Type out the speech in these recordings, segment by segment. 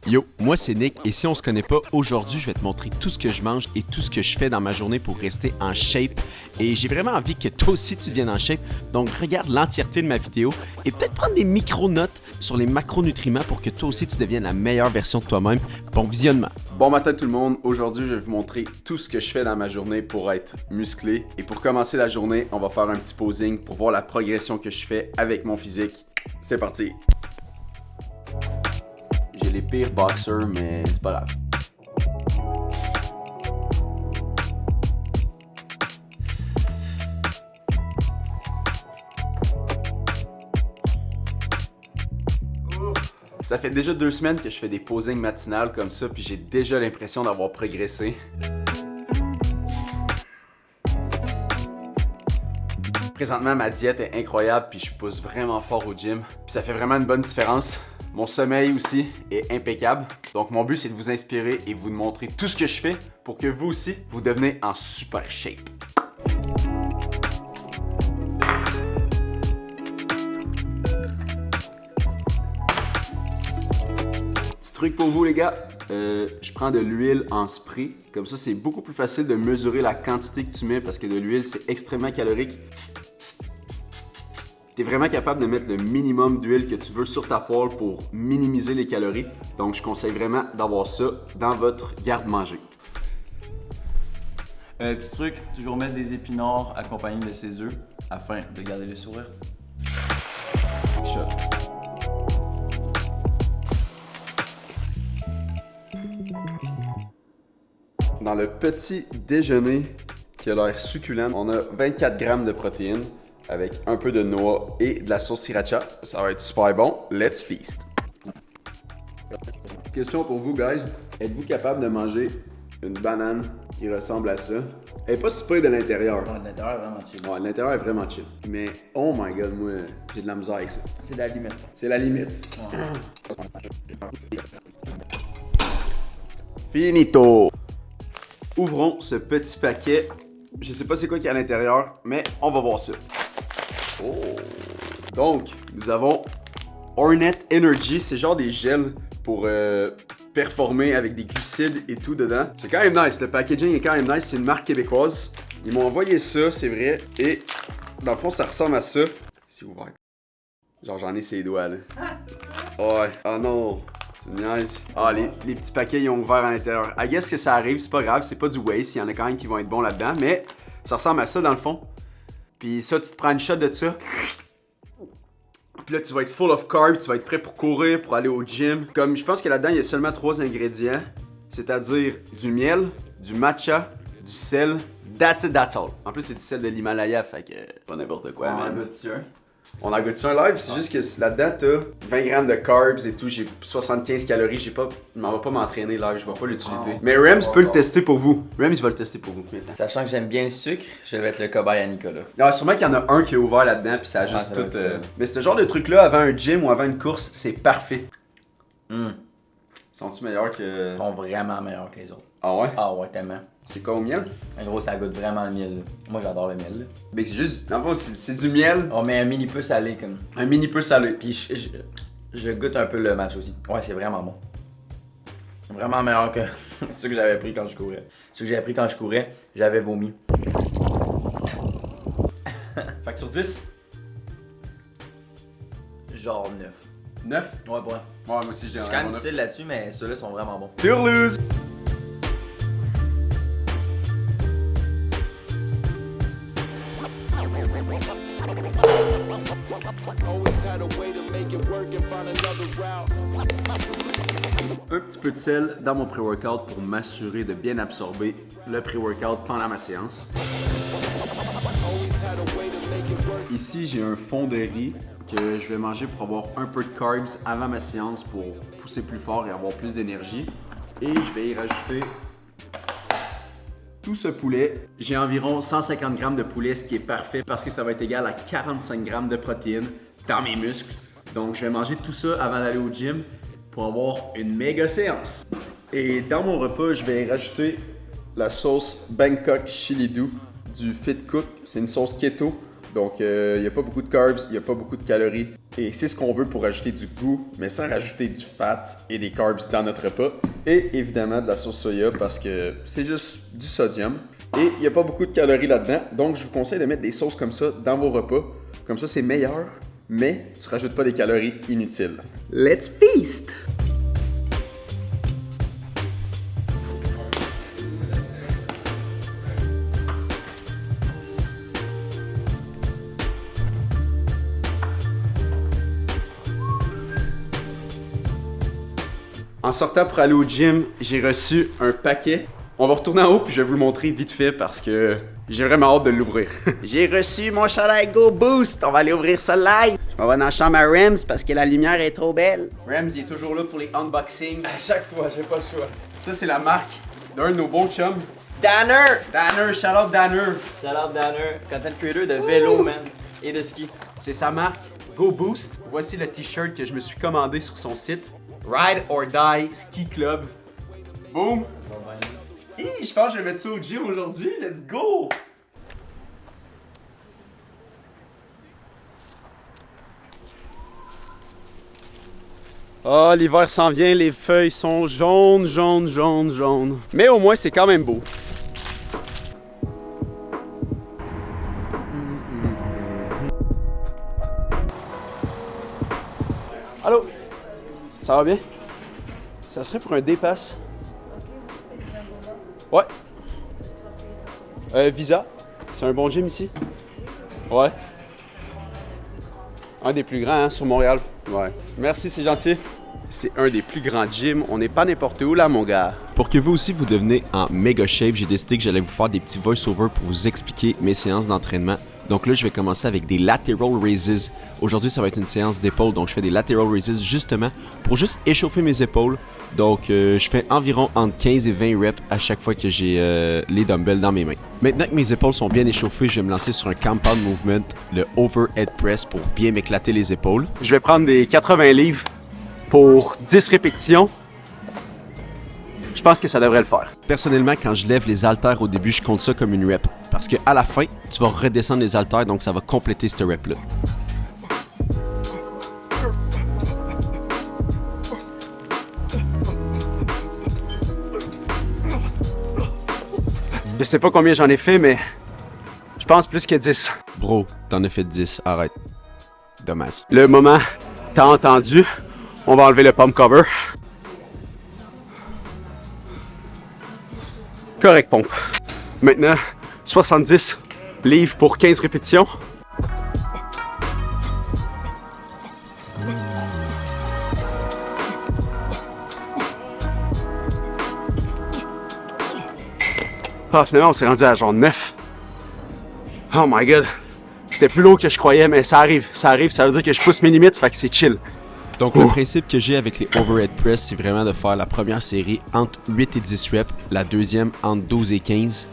Yo, moi c'est Nick et si on se connaît pas, aujourd'hui je vais te montrer tout ce que je mange et tout ce que je fais dans ma journée pour rester en shape. Et j'ai vraiment envie que toi aussi tu deviennes en shape, donc regarde l'entièreté de ma vidéo et peut-être prendre des micro-notes sur les macronutriments pour que toi aussi tu deviennes la meilleure version de toi-même. Bon visionnement! Bon matin tout le monde, aujourd'hui je vais vous montrer tout ce que je fais dans ma journée pour être musclé. Et pour commencer la journée, on va faire un petit posing pour voir la progression que je fais avec mon physique. C'est parti! J'ai les pires boxers, mais c'est pas grave. Ça fait déjà 2 semaines que je fais des posings matinales comme ça, puis j'ai déjà l'impression d'avoir progressé. Présentement, ma diète est incroyable, puis je pousse vraiment fort au gym. Puis ça fait vraiment une bonne différence. Mon sommeil aussi est impeccable. Donc mon but, c'est de vous inspirer et vous montrer tout ce que je fais pour que vous aussi, vous devenez en super shape. Petit truc pour vous les gars, je prends de l'huile en spray. Comme ça, c'est beaucoup plus facile de mesurer la quantité que tu mets parce que de l'huile, c'est extrêmement calorique. Tu es vraiment capable de mettre le minimum d'huile que tu veux sur ta poêle pour minimiser les calories. Donc, je conseille vraiment d'avoir ça dans votre garde-manger. Petit truc, toujours mettre des épinards accompagnés de ses œufs afin de garder le sourire. Shot. Dans le petit déjeuner qui a l'air succulent, on a 24 grammes de protéines avec un peu de noix et de la sauce sriracha. Ça va être super bon. Let's feast! Question pour vous, guys. Êtes-vous capable de manger une banane qui ressemble à ça? Elle est pas si près de l'intérieur. Ouais, l'intérieur est vraiment chill. Ouais, l'intérieur est vraiment chill. Mais, oh my god, moi, j'ai de la misère avec ça. C'est la limite. C'est la limite. Ouais. Finito! Ouvrons ce petit paquet. Je sais pas c'est quoi qu'il y a à l'intérieur, mais on va voir ça. Oh! Donc, nous avons Hornet Energy. C'est genre des gels pour performer avec des glucides et tout dedans. C'est quand même nice. Le packaging est quand même nice. C'est une marque québécoise. Ils m'ont envoyé ça, c'est vrai. Et dans le fond, ça ressemble à ça. C'est ouvert. Genre, j'en ai ses doigts, là. Ouais. Ah non! C'est une niaise. Ah, les petits paquets, ils ont ouvert à l'intérieur. I guess que ça arrive, c'est pas grave. C'est pas du waste. Il y en a quand même qui vont être bons là-dedans. Mais ça ressemble à ça, dans le fond. Puis ça, tu te prends une shot de ça. Puis là, tu vas être full of carbs, tu vas être prêt pour courir, pour aller au gym. Comme je pense que là-dedans, il y a seulement 3 ingrédients. C'est-à-dire du miel, du matcha, du sel. That's it, that's all. En plus, c'est du sel de l'Himalaya, fait que pas n'importe quoi, On man. en goûte dessus. On a goûté sur un live, c'est juste que là-dedans, t'as 20 grammes de carbs et tout, j'ai 75 calories, je m'en vais pas m'entraîner là, je vois pas l'utilité. Mais Rems peut le tester pour vous. Rems va le tester pour vous maintenant. Sachant que j'aime bien le sucre, je vais être le cobaye à Nicolas. Non, sûrement qu'il y en a un qui est ouvert là-dedans, puis ça a juste ça tout. doit être ça. Mais ce genre de truc-là, avant un gym ou avant une course, c'est parfait. Sont-tu meilleurs que. Ils sont vraiment meilleurs que les autres. Ah ouais? Ah ouais, tellement. C'est quoi au miel? En gros, ça goûte vraiment le miel. Moi, j'adore le miel. Là. Mais c'est juste. Dans le fond, c'est du miel, On met un mini peu salé comme. un mini peu salé. Puis je goûte un peu le match aussi. Ouais, c'est vraiment bon. Vraiment meilleur que ceux que j'avais pris quand je courais. Ceux que j'avais pris quand je courais, j'avais vomi. Fait que sur 10? Genre 9. 9? Ouais, ouais. Ouais, moi aussi je Je dirais suis quand même un 9. difficile là-dessus, mais ceux-là sont vraiment bons. Tourlouse! Un petit peu de sel dans mon pré-workout pour m'assurer de bien absorber le pré-workout pendant ma séance. Ici, j'ai un fond de riz que je vais manger pour avoir un peu de carbs avant ma séance pour pousser plus fort et avoir plus d'énergie. Et je vais y rajouter tout ce poulet. J'ai environ 150 grammes de poulet, ce qui est parfait parce que ça va être égal à 45 grammes de protéines dans mes muscles. Donc, je vais manger tout ça avant d'aller au gym pour avoir une méga séance. Et dans mon repas, je vais rajouter la sauce Bangkok Chili Doux du Fit Cook. C'est une sauce keto. Donc, il n'y a pas beaucoup de carbs, il n'y a pas beaucoup de calories. Et c'est ce qu'on veut pour ajouter du goût, mais sans rajouter du fat et des carbs dans notre repas. Et évidemment de la sauce soya parce que c'est juste du sodium. Et il n'y a pas beaucoup de calories là-dedans, donc je vous conseille de mettre des sauces comme ça dans vos repas. Comme ça, c'est meilleur, mais tu rajoutes pas des calories inutiles. Let's feast! En sortant pour aller au gym, j'ai reçu un paquet. On va retourner en haut puis je vais vous le montrer vite fait parce que j'ai vraiment hâte de l'ouvrir. J'ai reçu mon chandail Go Boost. On va aller ouvrir ça live. Je m'en vais dans la chambre à Rams parce que la lumière est trop belle. Rams, il est toujours là pour les unboxings. À chaque fois, j'ai pas le choix. Ça, c'est la marque d'un de nos bons chums. Danner! Danner, shout out Danner. Shout out Danner, content creator de vélo, man, et de ski. C'est sa marque Go Boost. Voici le t-shirt que je me suis commandé sur son site. Ride or Die Ski Club. Boom! Je pense que je vais mettre ça au gym aujourd'hui. Let's go! Ah, l'hiver s'en vient, les feuilles sont jaunes, jaunes, jaunes, jaunes. Mais au moins, c'est quand même beau. Allô? Ça va bien? Ça serait pour un dépasse. Ouais. Visa. C'est un bon gym ici? Ouais. Un des plus grands, hein, sur Montréal. Ouais. Merci, c'est gentil. C'est un des plus grands gyms. On n'est pas n'importe où là, mon gars. Pour que vous aussi vous devenez en méga shape, j'ai décidé que j'allais vous faire des petits voice-over pour vous expliquer mes séances d'entraînement. Donc là, je vais commencer avec des lateral raises. Aujourd'hui, ça va être une séance d'épaules. Donc, je fais des lateral raises justement pour juste échauffer mes épaules. Donc, je fais environ entre 15 et 20 reps à chaque fois que j'ai les dumbbells dans mes mains. Maintenant que mes épaules sont bien échauffées, je vais me lancer sur un compound movement, le overhead press pour bien m'éclater les épaules. Je vais prendre des 80 livres pour 10 répétitions. Je pense que ça devrait le faire. Personnellement, quand je lève les haltères au début, je compte ça comme une rep. Parce qu'à la fin, tu vas redescendre les haltères, donc ça va compléter cette rep-là. Je sais pas combien j'en ai fait, mais je pense plus que 10. Bro, t'en as fait 10, arrête. Dommage. Le moment, t'as entendu, on va enlever le pump cover. Correct pompe. Maintenant, 70 livres pour 15 répétitions. Ah, finalement, on s'est rendu à genre 9. Oh my god. C'était plus long que je croyais, mais ça arrive, ça veut dire que je pousse mes limites, fait que c'est chill. Donc le principe que j'ai avec les overhead press, c'est vraiment de faire la première série entre 8 et 10 reps, la deuxième entre 12 et 15.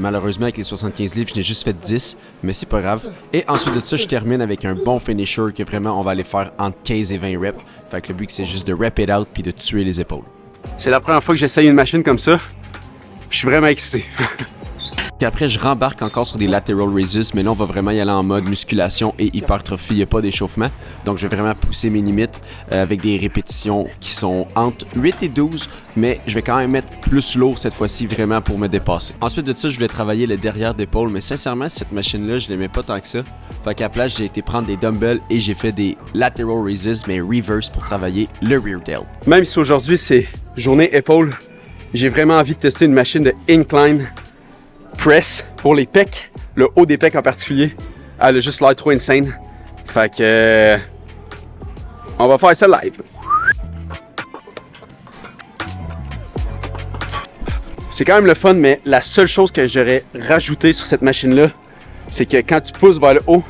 Malheureusement, avec les 75 livres, je n'ai juste fait 10, mais c'est pas grave. Et ensuite de ça, je termine avec un bon finisher que vraiment on va aller faire entre 15 et 20 reps. Fait que le but, c'est juste de rep it out puis de tuer les épaules. C'est la première fois que j'essaye une machine comme ça. Je suis vraiment excité. Puis après, je rembarque encore sur des lateral raises, mais là, on va vraiment y aller en mode musculation et hypertrophie. Il n'y a pas d'échauffement. Donc, je vais vraiment pousser mes limites avec des répétitions qui sont entre 8 et 12, mais je vais quand même mettre plus lourd cette fois-ci vraiment pour me dépasser. Ensuite de ça, je voulais travailler le derrière d'épaule, mais sincèrement, cette machine-là, je l'aimais pas tant que ça. Fait qu'à la place, j'ai été prendre des dumbbells et j'ai fait des lateral raises, mais reverse pour travailler le rear delt. Même si aujourd'hui, c'est journée épaule, j'ai vraiment envie de tester une machine de incline press pour les pecs, le haut des pecs en particulier. Elle a juste l'air trop insane. Fait que on va faire ça live. C'est quand même le fun, mais la seule chose que j'aurais rajouté sur cette machine-là, c'est que quand tu pousses vers le haut,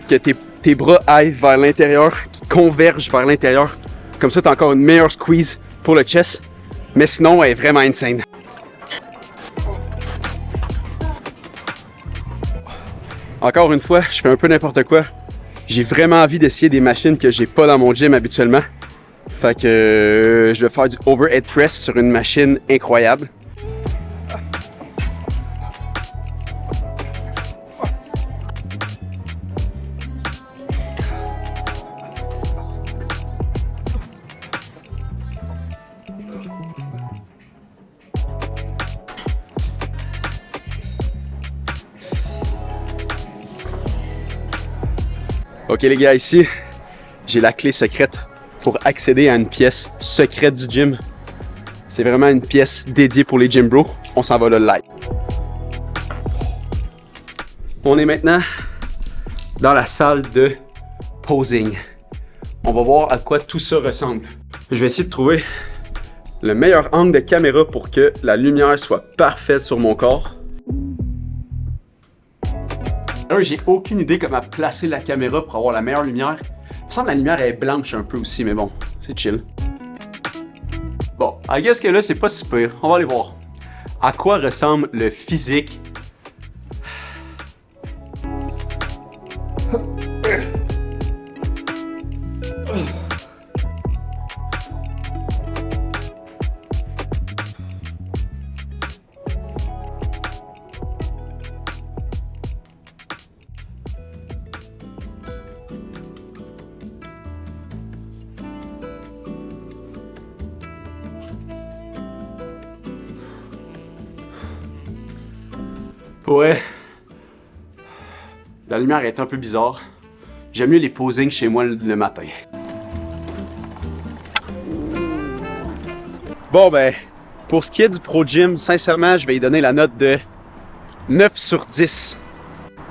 que tes bras aillent vers l'intérieur, qu'ils convergent vers l'intérieur. Comme ça, tu as encore une meilleure squeeze pour le chest. Mais sinon, elle est vraiment insane. Encore une fois, je fais un peu n'importe quoi. J'ai vraiment envie d'essayer des machines que j'ai pas dans mon gym habituellement. Fait que je vais faire du overhead press sur une machine incroyable. Ok les gars, ici, j'ai la clé secrète pour accéder à une pièce secrète du gym. C'est vraiment une pièce dédiée pour les gym bros. On s'en va là live. On est maintenant dans la salle de posing. On va voir à quoi tout ça ressemble. Je vais essayer de trouver le meilleur angle de caméra pour que la lumière soit parfaite sur mon corps. J'ai aucune idée comment placer la caméra pour avoir la meilleure lumière. Il me semble que la lumière est blanche un peu aussi, mais bon, c'est chill. Bon, I guess que là, c'est pas si pire. On va aller voir. À quoi ressemble le physique? Ouais. La lumière est un peu bizarre. J'aime mieux les posings chez moi le matin. Bon ben, pour ce qui est du Pro Gym, sincèrement, je vais y donner la note de 9 sur 10.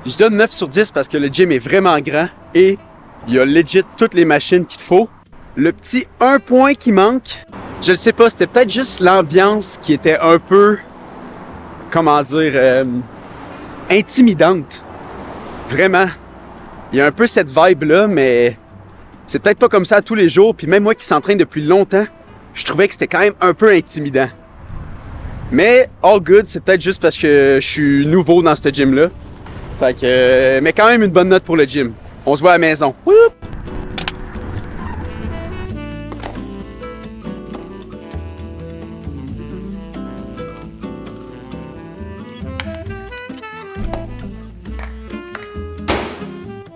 Je donne 9 sur 10 parce que le gym est vraiment grand et il y a legit toutes les machines qu'il faut. Le petit 1 point qui manque, je le sais pas, c'était peut-être juste l'ambiance qui était un peu, comment dire, intimidante. Vraiment. Il y a un peu cette vibe-là, mais c'est peut-être pas comme ça tous les jours. Puis même moi qui s'entraîne depuis longtemps, je trouvais que c'était quand même un peu intimidant. Mais all good, c'est peut-être juste parce que je suis nouveau dans ce gym-là. Fait que, mais quand même une bonne note pour le gym. On se voit à la maison. Woup!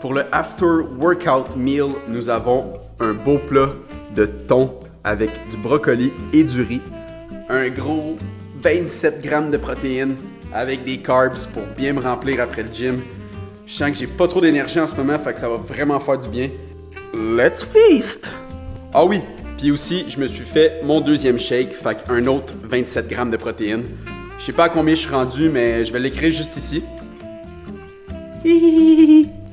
Pour le after workout meal, nous avons un beau plat de thon avec du brocoli et du riz. Un gros 27 grammes de protéines avec des carbs pour bien me remplir après le gym. Je sens que j'ai pas trop d'énergie en ce moment, fait que ça va vraiment faire du bien. Let's feast! Ah oui, puis aussi, je me suis fait mon deuxième shake, fait qu'un autre 27 grammes de protéines. Je sais pas à combien je suis rendu, mais je vais l'écrire juste ici. Hihihihi.